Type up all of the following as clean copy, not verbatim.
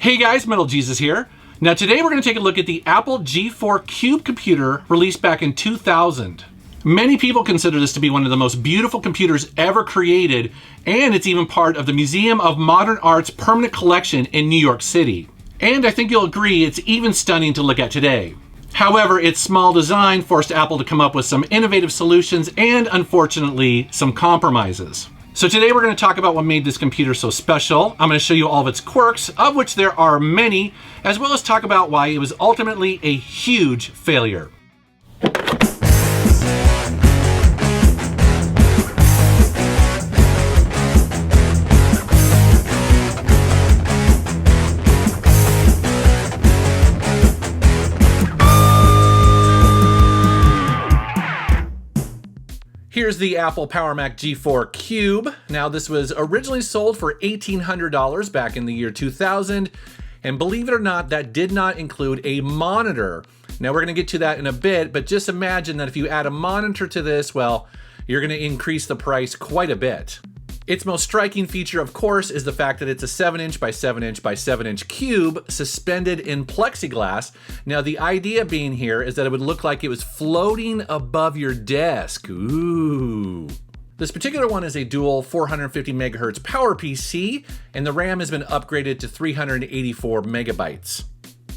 Hey guys, Metal Jesus here. Now today we're going to take a look at the Apple G4 Cube computer released back in 2000. Many people consider this to be one of the most beautiful computers ever created, and it's even part of the Museum of Modern Art's permanent collection in New York City. And I think you'll agree it's even stunning to look at today. However, its small design forced Apple to come up with some innovative solutions and, unfortunately, some compromises. So today we're going to talk about what made this computer so special. I'm going to show you all of its quirks, of which there are many, as well as talk about why it was ultimately a huge failure. Here's the Apple Power Mac G4 Cube. Now this was originally sold for $1,800 back in the year 2000, and believe it or not, that did not include a monitor. Now we're gonna get to that in a bit, but just imagine that if you add a monitor to this, well, you're gonna increase the price quite a bit. Its most striking feature, of course, is the fact that it's a 7-inch by 7-inch by 7-inch cube suspended in plexiglass. Now, the idea being here is that it would look like it was floating above your desk. Ooh. This particular one is a dual 450 megahertz power PC, and the RAM has been upgraded to 384 megabytes.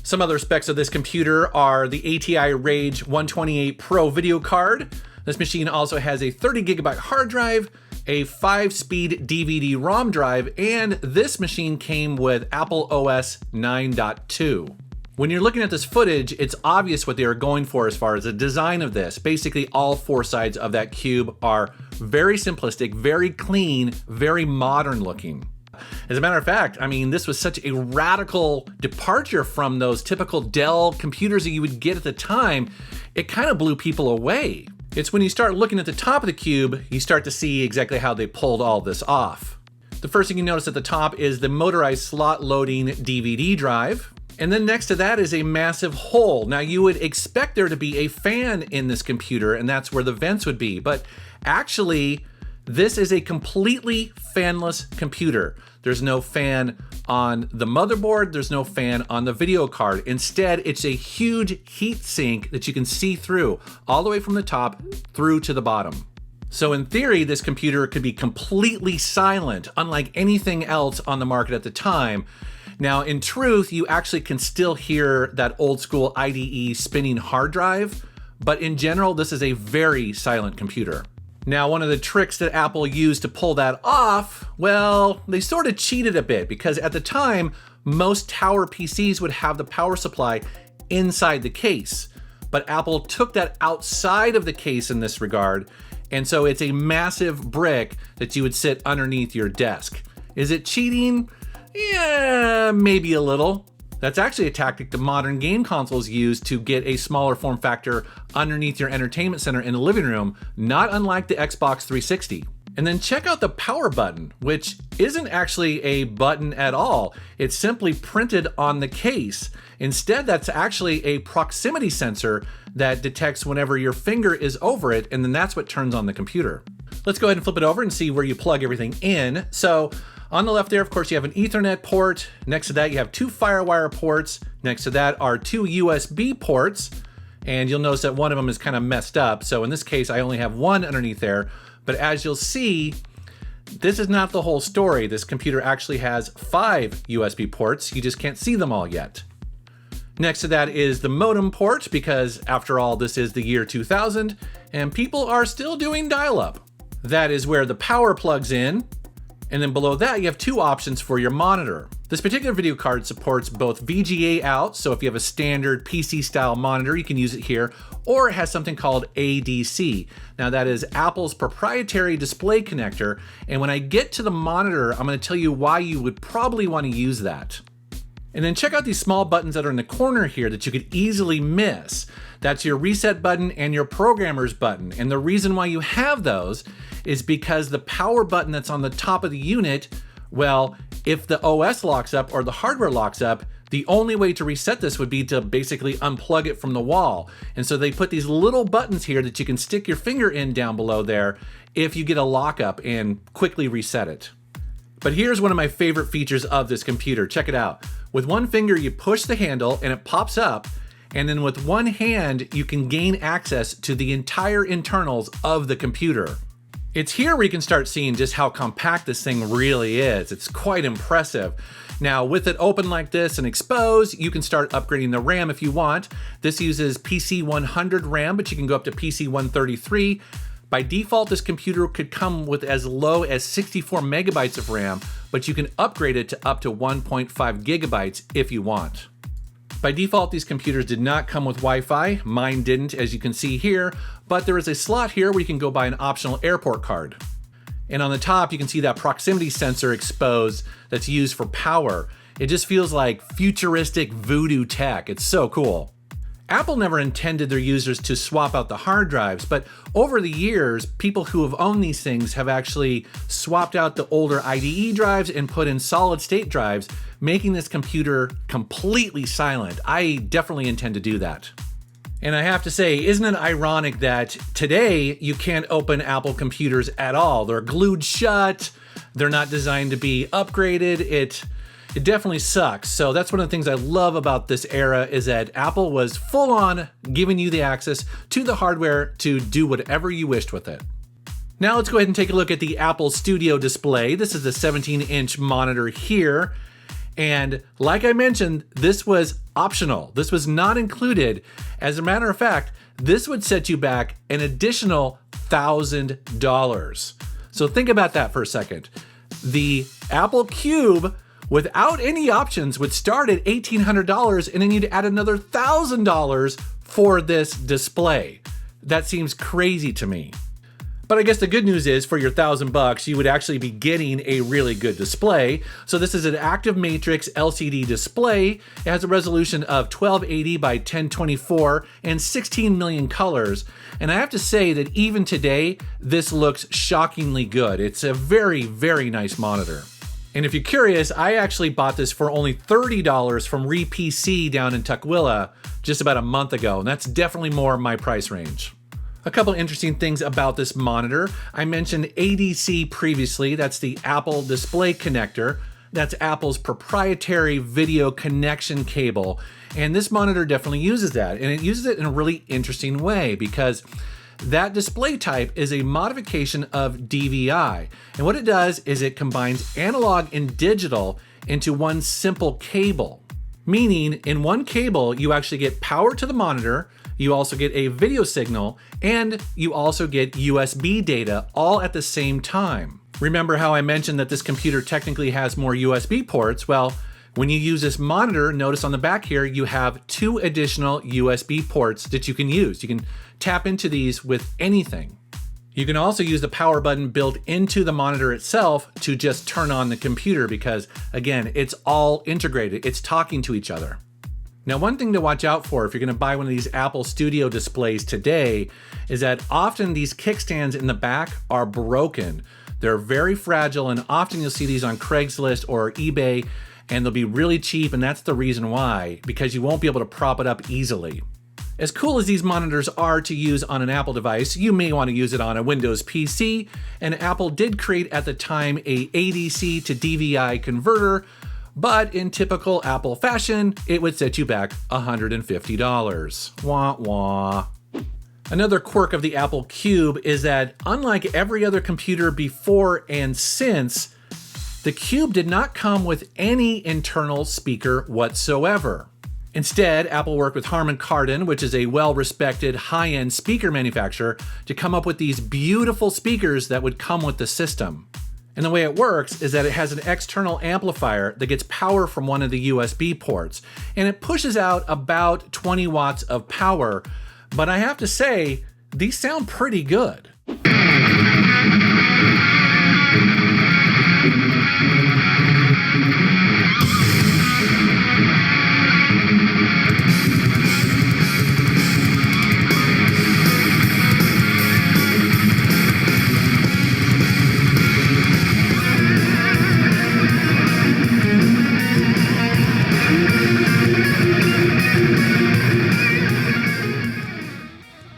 Some other specs of this computer are the ATI Rage 128 Pro video card. This machine also has a 30 gigabyte hard drive, a 5-speed DVD-ROM drive, and this machine came with Apple OS 9.2. When you're looking at this footage, it's obvious what they are going for as far as the design of this. Basically, all four sides of that cube are very simplistic, very clean, very modern looking. As a matter of fact, I mean, this was such a radical departure from those typical Dell computers that you would get at the time, it kind of blew people away. It's when you start looking at the top of the cube, you start to see exactly how they pulled all this off. The first thing you notice at the top is the motorized slot loading DVD drive. And then next to that is a massive hole. Now you would expect there to be a fan in this computer, and that's where the vents would be. But actually, this is a completely fanless computer. There's no fan on the motherboard, there's no fan on the video card. Instead, it's a huge heat sink that you can see through, all the way from the top through to the bottom. So in theory, this computer could be completely silent, unlike anything else on the market at the time. Now, in truth, you actually can still hear that old school IDE spinning hard drive, but in general, this is a very silent computer. Now, one of the tricks that Apple used to pull that off, well, they sort of cheated a bit because at the time, most tower PCs would have the power supply inside the case. But Apple took that outside of the case in this regard, and so it's a massive brick that you would sit underneath your desk. Is it cheating? Yeah, maybe a little. That's actually a tactic the modern game consoles use to get a smaller form factor underneath your entertainment center in the living room, not unlike the Xbox 360. And then check out the power button, which isn't actually a button at all. It's simply printed on the case. Instead, that's actually a proximity sensor that detects whenever your finger is over it, and then that's what turns on the computer. Let's go ahead and flip it over and see where you plug everything in. So on the left there, of course, you have an Ethernet port. Next to that, you have two FireWire ports. Next to that are two USB ports. And you'll notice that one of them is kind of messed up. So in this case, I only have one underneath there. But as you'll see, this is not the whole story. This computer actually has 5 USB ports. You just can't see them all yet. Next to that is the modem port, because after all, this is the year 2000, and people are still doing dial-up. That is where the power plugs in. And then below that, you have two options for your monitor. This particular video card supports both VGA out, so if you have a standard PC style monitor, you can use it here, or it has something called ADC. Now that is Apple's proprietary display connector, and when I get to the monitor, I'm going to tell you why you would probably want to use that. And then check out these small buttons that are in the corner here that you could easily miss. That's your reset button and your programmer's button. And the reason why you have those is because the power button that's on the top of the unit, well, if the OS locks up or the hardware locks up, the only way to reset this would be to basically unplug it from the wall. And so they put these little buttons here that you can stick your finger in down below there if you get a lockup and quickly reset it. But here's one of my favorite features of this computer. Check it out. With one finger, you push the handle and it pops up, and then with one hand, you can gain access to the entire internals of the computer. It's here we can start seeing just how compact this thing really is. It's quite impressive. Now, with it open like this and exposed, you can start upgrading the RAM if you want. This uses PC 100 RAM, but you can go up to PC 133. By default, this computer could come with as low as 64 megabytes of RAM, but you can upgrade it to up to 1.5 gigabytes if you want. By default, these computers did not come with Wi-Fi. Mine didn't, as you can see here, but there is a slot here where you can go buy an optional airport card. And on the top, you can see that proximity sensor exposed that's used for power. It just feels like futuristic voodoo tech. It's so cool. Apple never intended their users to swap out the hard drives, but over the years, people who have owned these things have actually swapped out the older IDE drives and put in solid state drives, making this computer completely silent. I definitely intend to do that. And I have to say, isn't it ironic that today you can't open Apple computers at all? They're glued shut. They're not designed to be upgraded. It definitely sucks. So that's one of the things I love about this era is that Apple was full on giving you the access to the hardware to do whatever you wished with it. Now let's go ahead and take a look at the Apple Studio display. This is a 17-inch monitor here. And like I mentioned, this was optional. This was not included. As a matter of fact, this would set you back an additional $1,000. So think about that for a second. The Apple Cube, without any options, would start at $1,800, and then you'd add another $1,000 for this display. That seems crazy to me. But I guess the good news is for your $1,000, you would actually be getting a really good display. So this is an active matrix LCD display. It has a resolution of 1280 by 1024 and 16 million colors. And I have to say that even today, this looks shockingly good. It's a very, very nice monitor. And if you're curious, I actually bought this for only $30 from RePC down in Tukwila just about a month ago, and that's definitely more my price range. A couple interesting things about this monitor. I mentioned ADC previously. That's the Apple Display Connector. That's Apple's proprietary video connection cable. And this monitor definitely uses that. And it uses it in a really interesting way because that display type is a modification of DVI. And what it does is it combines analog and digital into one simple cable. Meaning in one cable, you actually get power to the monitor, you also get a video signal, and you also get USB data all at the same time. Remember how I mentioned that this computer technically has more USB ports? Well, when you use this monitor, notice on the back here, you have 2 additional USB ports that you can use. You can tap into these with anything. You can also use the power button built into the monitor itself to just turn on the computer because, again, it's all integrated. It's talking to each other. Now, one thing to watch out for if you're going to buy one of these Apple Studio displays today is that often these kickstands in the back are broken. They're very fragile, and often you'll see these on Craigslist or eBay, and they'll be really cheap, and that's the reason why, because you won't be able to prop it up easily. As cool as these monitors are to use on an Apple device, you may want to use it on a Windows PC, and Apple did create at the time a ADC to DVI converter, but in typical Apple fashion, it would set you back $150. Wah wah. Another quirk of the Apple Cube is that unlike every other computer before and since, the Cube did not come with any internal speaker whatsoever. Instead, Apple worked with Harman Kardon, which is a well-respected high-end speaker manufacturer, to come up with these beautiful speakers that would come with the system. And the way it works is that it has an external amplifier that gets power from one of the USB ports, and it pushes out about 20 watts of power. But I have to say, these sound pretty good.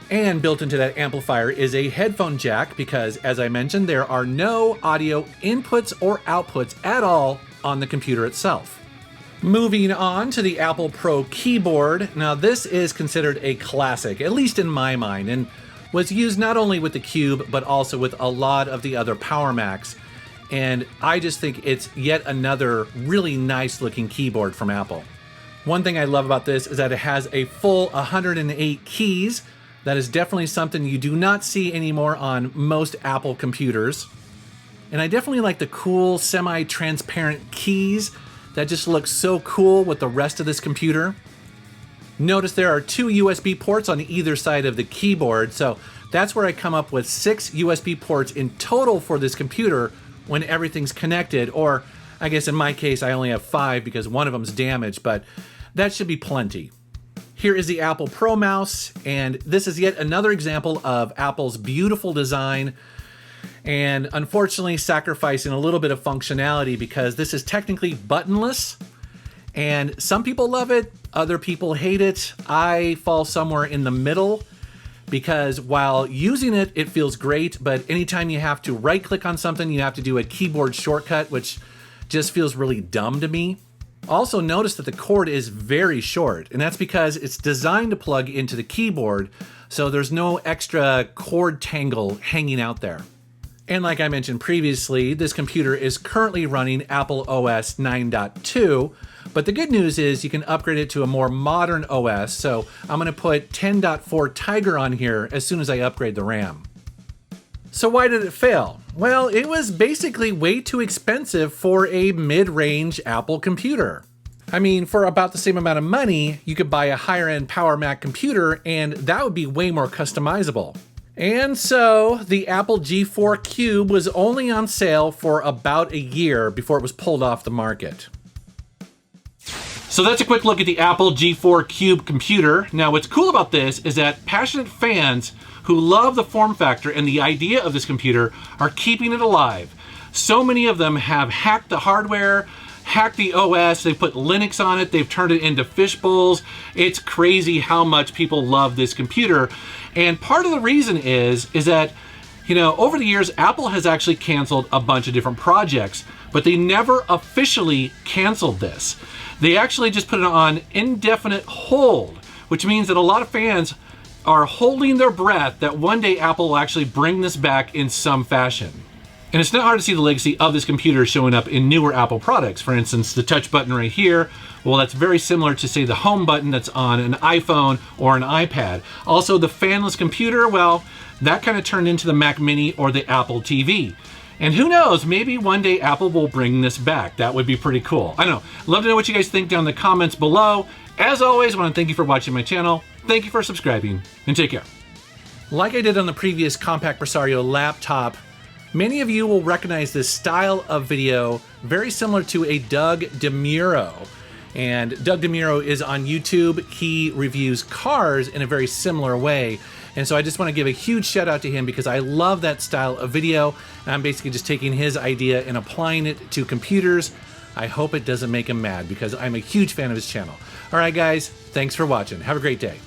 And built into that amplifier is a headphone jack because, as I mentioned, there are no audio inputs or outputs at all on the computer itself. Moving on to the Apple Pro keyboard. Now this is considered a classic, at least in my mind, and was used not only with the Cube, but also with a lot of the other Power Macs. And I just think it's yet another really nice looking keyboard from Apple. One thing I love about this is that it has a full 108 keys. That is definitely something you do not see anymore on most Apple computers. And I definitely like the cool semi-transparent keys that just looks so cool with the rest of this computer. Notice there are 2 USB ports on either side of the keyboard, so that's where I come up with 6 USB ports in total for this computer when everything's connected, or I guess in my case I only have 5 because one of them's damaged, but that should be plenty. Here is the Apple Pro mouse, and this is yet another example of Apple's beautiful design, and unfortunately sacrificing a little bit of functionality because this is technically buttonless, and some people love it, other people hate it. I fall somewhere in the middle because while using it, it feels great, but anytime you have to right click on something, you have to do a keyboard shortcut, which just feels really dumb to me. Also notice that the cord is very short, and that's because it's designed to plug into the keyboard, so there's no extra cord tangle hanging out there. And like I mentioned previously, this computer is currently running Apple OS 9.2, but the good news is you can upgrade it to a more modern OS, so I'm going to put 10.4 Tiger on here as soon as I upgrade the RAM. So why did it fail? Well, it was basically way too expensive for a mid-range Apple computer. I mean, for about the same amount of money, you could buy a higher-end Power Mac computer, and that would be way more customizable. And so the Apple G4 Cube was only on sale for about a year before it was pulled off the market. So that's a quick look at the Apple G4 Cube computer. Now what's cool about this is that passionate fans who love the form factor and the idea of this computer are keeping it alive. So many of them have hacked the hardware, hacked the OS, they put Linux on it, they've turned it into fish bowls. It's crazy how much people love this computer. And part of the reason is that, you know, over the years, Apple has actually canceled a bunch of different projects, but they never officially canceled this. They actually just put it on indefinite hold, which means that a lot of fans are holding their breath that one day Apple will actually bring this back in some fashion. And it's not hard to see the legacy of this computer showing up in newer Apple products. For instance, the touch button right here, well, that's very similar to, say, the home button that's on an iPhone or an iPad. Also, the fanless computer, well, that kind of turned into the Mac Mini or the Apple TV. And who knows, maybe one day Apple will bring this back. That would be pretty cool. I don't know. Love to know what you guys think down in the comments below. As always, I want to thank you for watching my channel. Thank you for subscribing, and take care. Like I did on the previous Compact Presario laptop, many of you will recognize this style of video very similar to a Doug DeMuro. And Doug DeMuro is on YouTube. He reviews cars in a very similar way. And so I just want to give a huge shout out to him because I love that style of video. And I'm basically just taking his idea and applying it to computers. I hope it doesn't make him mad because I'm a huge fan of his channel. All right, guys, thanks for watching. Have a great day.